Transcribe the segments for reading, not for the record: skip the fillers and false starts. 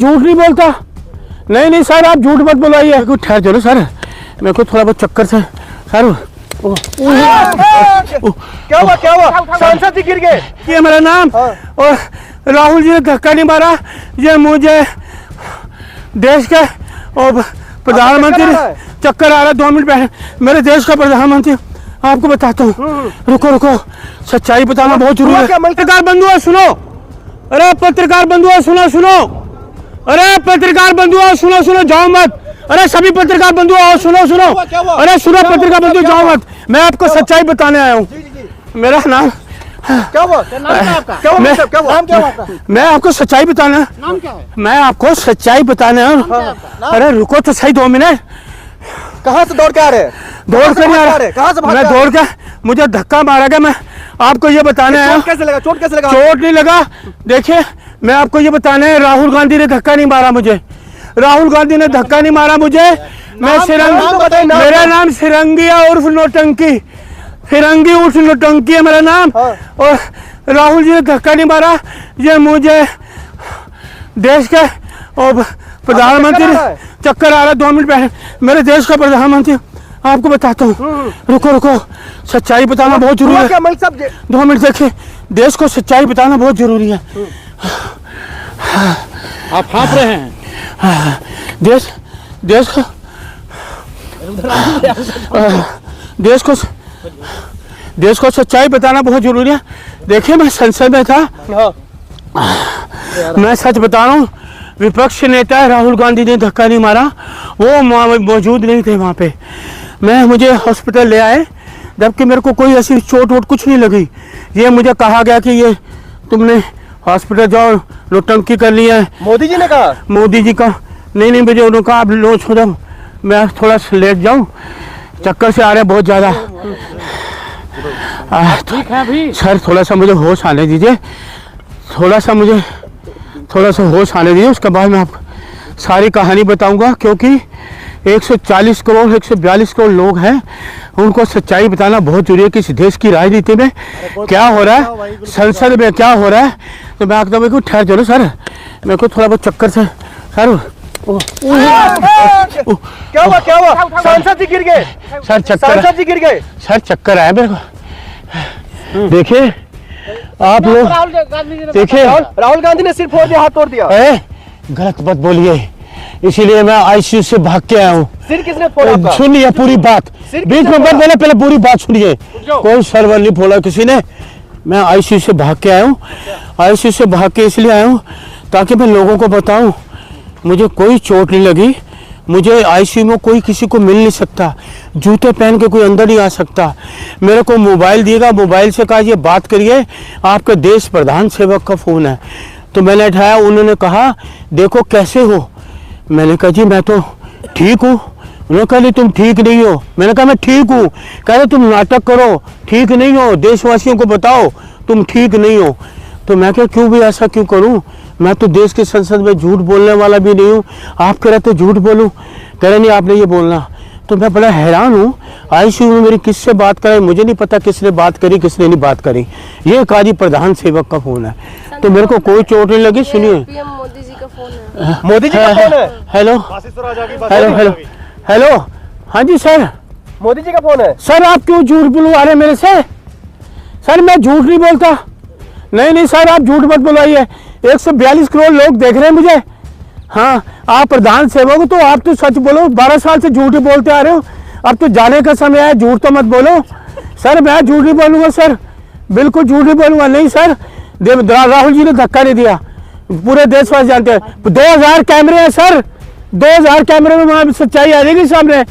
झूठ नहीं बोलता। नहीं नहीं सर, आप झूठ मत बोलाइए। कुछ ठहर चलो सर, मेरे को थोड़ा बहुत चक्कर से सर। क्या हुआ क्या हुआ? सांसद जी गिर गए। ये मेरा नाम और राहुल जी ने धक्का नहीं मारा। ये मुझे देश के और प्रधानमंत्री चक्कर आ रहा है। 2 मिनट बैठे, मेरे देश का प्रधानमंत्री आपको बताता हूँ। रुको रुको, सच्चाई बताना बहुत जरूरी है। पत्रकार बंधुओं सुनो, अरे पत्रकार बंधुओं सुनो सुनो, अरे पत्रकार बंधुओं सुनो सुनो, जाओ मत। अरे सभी पत्रकार बंधुओं सुनो सुनो, अरे सुनो पत्रकार बंधुओं जाओ मत। मैं आपको सच्चाई बताने आया हूँ। मेरा नाम क्या हुआ? नाम क्या आपका? क्या हुआ? नाम क्या हुआ आपका? मैं आपको सच्चाई बताना, नाम क्या है? मैं आपको सच्चाई बताने आया हूँ। अरे रुको तो सही 2 मिनट। कहाँ से दौड़ के आ रहे हैं? दौड़ कर नहीं आ रहा, कहाँ से भाग मैं दौड़ के, मुझे धक्का मारा गया। मैं आपको ये बताने आया। चोट कैसे लगा? चोट कैसे लगा? चोट नहीं लगा। देखिए मैं आपको ये बताने आया, राहुल गांधी ने धक्का नहीं मारा मुझे। राहुल गांधी ने धक्का नहीं मारा मुझे। मैं मेरा नाम सिरंगिया उर्फ नौटंकी, फिरंगी उर्फ नौटंकी है मेरा नाम। और राहुल जी ने धक्का नहीं मारा। ये मुझे देश के और प्रधानमंत्री चक्कर आ रहा है। 2 मिनट बैठे, मेरे देश का प्रधानमंत्री आपको बताता हूँ। रुको रुको, सच्चाई बताना बहुत जरूरी है। 2 मिनट देखिए, देश को सच्चाई बताना बहुत जरूरी है। आप हाँफ रहे हैं। देश को सच्चाई बताना बहुत जरूरी है। देखिए मैं संसद में था, मैं सच बता रहा हूँ। विपक्ष नेता राहुल गांधी ने धक्का नहीं मारा, वो मौजूद नहीं थे वहाँ पे। मुझे हॉस्पिटल ले आए, जबकि मेरे को कोई ऐसी चोट वोट कुछ नहीं लगी। ये मुझे कहा गया कि ये तुमने हॉस्पिटल जाओ, नौटंकी कर ली है। मोदी जी ने कहा? मोदी जी का नहीं, मुझे उन्होंने कहा आप लो छोड़ो, मैं थोड़ा लेट जाऊँ, चक्कर से आ रहे बहुत ज़्यादा। ठीक है अभी सर थोड़ा सा मुझे होश आने दीजिए, थोड़ा सा होश आने दीजिए, उसके बाद मैं आपको सारी कहानी बताऊंगा। क्योंकि 140 करोड़ 142 करोड़ लोग हैं, उनको सच्चाई बताना बहुत जरूरी है कि इस देश की राजनीति में क्या हो रहा है, संसद में क्या हो रहा है। तो मैं आपको को ठहर चलो सर, मेरे को थोड़ा बहुत चक्कर से सर। क्या हुआ क्या हुआ? सांसद जी गिर गए। सर चक्कर, सांसद जी गिर गए। सर चक्कर आया मेरे को। देखिए आप लोग, देखिए राहुल गांधी ने सिर फोड़ दिया, हाथ तोड़ दिया। गलत मत बोलिए, इसीलिए मैं आईसीयू से भाग के आया हूँ। सिर किसने फोड़ा आपका? सुनिए पूरी बात, बीच में मत बोले, पहले पूरी बात सुनिए। कोई सरवर नहीं फोड़ा किसी ने। मैं आईसीयू से भाग के आया हूँ। आईसीयू से भाग के इसलिए आया हूँ ताकि मैं लोगों को बताऊँ मुझे कोई चोट नहीं लगी। मुझे आईसीयू में कोई किसी को मिल नहीं सकता, जूते पहन के कोई अंदर नहीं आ सकता। मेरे को मोबाइल दिएगा, मोबाइल से कहा ये बात करिए, आपके देश प्रधान सेवक का फ़ोन है। तो मैंने उठाया, उन्होंने कहा देखो कैसे हो। मैंने कहा जी मैं तो ठीक हूँ। उन्होंने कहा नहीं तुम ठीक नहीं हो। मैंने कहा मैं ठीक हूँ। कह रहे तुम नाटक करो, ठीक नहीं हो, देशवासियों को बताओ तुम ठीक नहीं हो। तो मैं क्या क्यों भी ऐसा क्यों करूं, मैं तो देश की संसद में झूठ बोलने वाला भी नहीं हूं। आप कह रहे थे झूठ बोलूं, कह रहे नहीं आपने ये बोलना। तो मैं बड़ा हैरान हूं, आईसीयू में मेरी किससे बात कराई, मुझे नहीं पता किसने बात करी किसने नहीं बात करी। ये काजी प्रधान सेवक का फोन है, तो मेरे को कोई चोट नहीं लगी। सुनिए मोदी जी का फोन है। मोदी जी का फोन है। हेलो हेलो हेलो हेलो, हाँ जी सर, मोदी जी का फोन है। सर आप क्यों झूठ बुलवा रहे मेरे से? सर मैं झूठ नहीं बोलता। नहीं सर आप झूठ मत बुलवाइए, 142 करोड़ लोग देख रहे हैं मुझे। हाँ आप प्रधान सेवक हो तो आप तो सच बोलो, 12 साल से झूठ ही बोलते आ रहे हो। अब तो जाने का समय है, झूठ तो मत बोलो। सर मैं झूठ नहीं बोलूँगा सर, बिल्कुल झूठ नहीं बोलूँगा। नहीं सर, राहुल जी ने धक्का नहीं दिया, पूरे देशवासी जानते हैं। 2000 कैमरे हैं सर, 2000 कैमरे में वहाँ सच्चाई आ जाएगी सामने।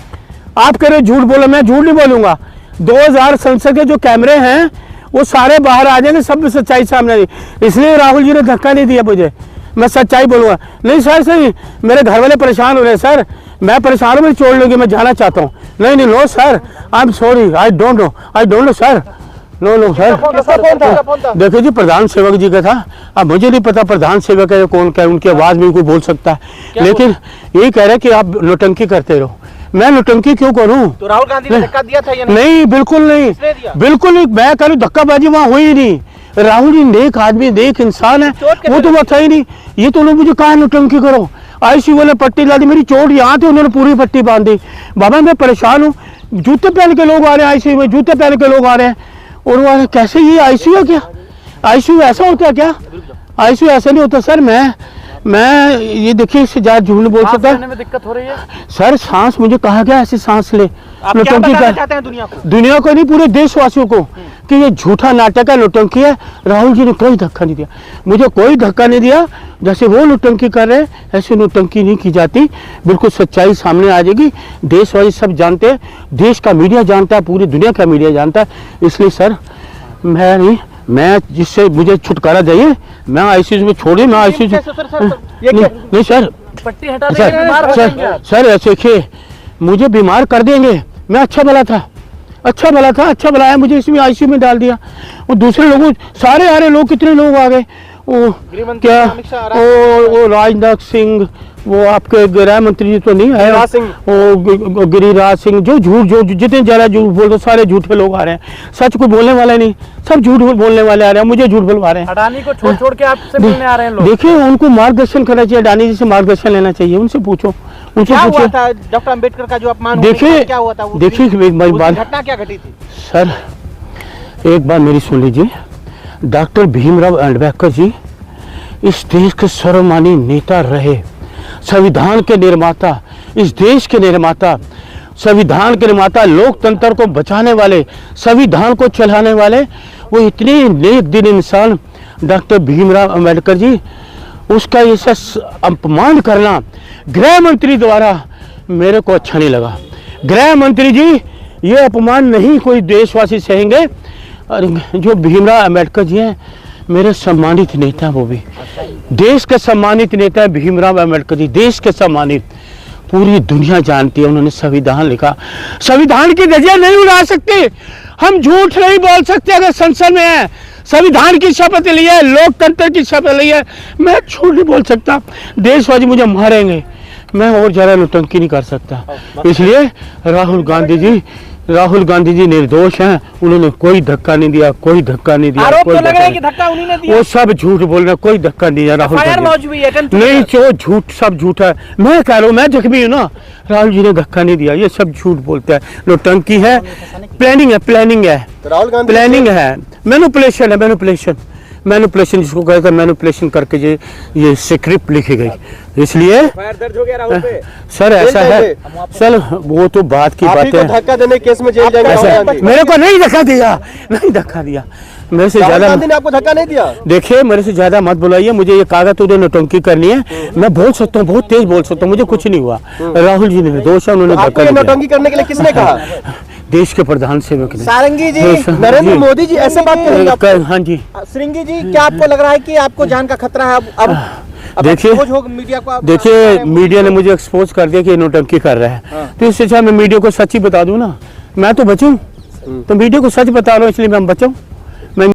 आप कह रहे झूठ बोलो, मैं झूठ नहीं बोलूँगा। 2000 संसद के जो कैमरे हैं वो सारे बाहर आ जाएंगे, सब सच्चाई सामने आई। इसलिए राहुल जी ने धक्का नहीं दिया मुझे, मैं सच्चाई बोलूँगा। नहीं सर सही, मेरे घर वाले परेशान हो रहे हैं सर, मैं परेशान हूँ, मेरी छोड़ लूँगी, मैं जाना चाहता हूँ। नहीं no sir, I am sorry, I don't know sir, no sir. देखिए जी प्रधान सेवक जी का था, अब मुझे नहीं पता प्रधान सेवक है कौन क्या, उनकी आवाज़ में कोई बोल सकता है, लेकिन यही कह रहे कि आप नौटंकी करते रहो। मैं नौटंकी क्यों करूं? तो राहुल गांधी ने धक्का दिया था या नहीं? नहीं बिल्कुल नहीं, बिल्कुल नहीं। मैं करूँ धक्काबाजी वहाँ हुई ही नहीं। राहुल जी नेक आदमी, नेक इंसान है, वो तो बता ही नहीं। ये तो लोग मुझे कहा नौटंकी करो, आईसीयू वाले पट्टी ला दी, मेरी चोट यहाँ थी, उन्होंने पूरी पट्टी बांध दी। बाबा मैं परेशान हूँ, जूते पहन के लोग आ रहे हैं आईसीयू में, जूते पहन के लोग आ रहे हैं, और वो कैसे, ये आईसीयू है क्या? आईसीयू ऐसा होता है क्या? आईसीयू ऐसा नहीं होता सर। मैं ये देखिए, इससे ज्यादा झूठ नहीं बोल सकता में दिक्कत हो रही है सर। सांस मुझे कहा गया ऐसे सांस ले, आप क्या नौटंकी बताना कर, चाहते हैं दुनिया को? दुनिया को नहीं, पूरे देशवासियों को, कि ये झूठा नाटक है, नौटंकी है। राहुल जी ने कोई धक्का नहीं दिया, मुझे कोई धक्का नहीं दिया। जैसे वो नौटंकी कर रहे हैं, ऐसे नौटंकी नहीं की जाती। बिल्कुल सच्चाई सामने आ जाएगी, देशवासी सब जानते हैं, देश का मीडिया जानता है, पूरी दुनिया का मीडिया जानता है। इसलिए सर मैं नहीं, मैं जिससे मुझे छुटकारा चाहिए, मैं आईसीयू में छोड़िए, मैं आईसीयू नहीं सर, पट्टी हटा सर देंगे, बीमार हो जाएंगे आप। सर ऐसे देखिए, मुझे बीमार कर देंगे, मैं अच्छा भला था, अच्छा भला है, मुझे इसमें आईसीयू में डाल दिया। और दूसरे लोगों, सारे आ रहे लोग, कितने लोग आ गए, वो क्या, वो राजनाथ सिंह, वो आपके गृह मंत्री जी तो नहीं है, गिरिराज सिंह। वो गिरिराज सिंह, जो जितने ज्यादा झूठ बोलते, सारे झूठे लोग आ रहे हैं, सच कोई बोलने वाले नहीं, सब झूठ बोलने वाले आ रहे हैं, मुझे झूठ बोलवा रहे हैं। अडानी को छोड़ छोड़ के आपसे मिलने आ रहे हैं लोग। देखिए उनको मार्गदर्शन करना चाहिए, अडानी जी से मार्गदर्शन लेना चाहिए, उनसे पूछो, उनसे क्या हुआ पूछो। था डॉक्टर अंबेडकर का जो अपमान देखिए, क्या हुआ था? देखिए एक बात, घटना क्या घटी थी? सर एक बार मेरी सुन लीजिए, डॉक्टर भीमराव अम्बेडकर जी इस देश के सर्वमान्य नेता रहे, संविधान के निर्माता, इस देश के निर्माता, संविधान के निर्माता, लोकतंत्र को बचाने वाले, संविधान को चलाने वाले, वो इतने नेक दिल इंसान डॉक्टर भीमराव अम्बेडकर जी, उसका ऐसा अपमान करना गृह मंत्री द्वारा मेरे को अच्छा नहीं लगा। गृह मंत्री जी, ये अपमान नहीं कोई देशवासी सहेंगे। और जो भीमराव अम्बेडकर जी हैं, मेरे सम्मानित नेता, वो भी देश के सम्मानित नेता है भीमराव अम्बेडकर जी, देश के सम्मानित, पूरी दुनिया जानती है। उन्होंने संविधान लिखा, संविधान की धज्जियां नहीं उड़ा सकते, हम झूठ नहीं बोल सकते। अगर संसद में है, संविधान की शपथ ली है, लोकतंत्र की शपथ ली है, मैं झूठ नहीं बोल सकता। देशवासी मुझे मारेंगे, मैं और जरा नौटंकी नहीं कर सकता। इसलिए राहुल गांधी जी निर्दोष हैं, उन्होंने कोई धक्का नहीं दिया, कोई धक्का नहीं दिया। आरोप कोई तो लग रहा है कि धक्का धक्का उन्हीं ने दिया। वो सब झूठ बोल रहे हैं, कोई धक्का नहीं दिया राहुल एफआईआर गांधी मौजूद हुई है, नहीं, जो झूठ, सब झूठ है। मैं कह रहा हूँ, मैं जख्मी हूँ ना, राहुल जी ने धक्का नहीं दिया, ये सब झूठ बोलते हैं, नौटंकी है, प्लानिंग है, राहुल गांधी प्लानिंग है, मैनिपुलेशन है, मैनिपुलेशन जिसको कहते हैं, मैनिपुलेशन करके ये स्क्रिप्ट लिखी गई। इसलिए दर्ज हो गया राहुल पे। सर ऐसा है, सर वो तो बात की बात है, धक्का देने केस में जेल जाएंगे ऐसा राहुल है। गांधी। मेरे को नहीं धक्का दिया, मेरे से राहुल ज्यादा गांधी ने आपको धक्का नहीं दिया? देखिए, मेरे से ज्यादा मत बुलाइए, मुझे ये कागज तुझे नौटंकी करनी है, मैं बोल सकता हूँ, बहुत तेज बोल सकता हूँ, मुझे कुछ नहीं हुआ। राहुल जी ने दोष है, उन्होंने आपको धक्का ये नहीं दिया। नौटंकी करने के लिए किसने कहा? देश के प्रधान सेवक ने। सारंगी जी, हाँ, नरेंद्र जी। मोदी जी ऐसे बात करेंगे आप? हाँ जी, श्रृंगी जी, क्या आपको लग रहा है कि आपको जान का खतरा है? अब देखिए, expose हो मीडिया को आप- देखिए मीडिया ने मुझे एक्सपोज कर दिया कि ये नौटंकी कर रहा है, तो इससे अच्छा मैं मीडिया को सच ही बता दूं ना, मैं तो बचूं, तो मीडिया को सच बता रहा हूं, इसलिए मैं बचाऊं।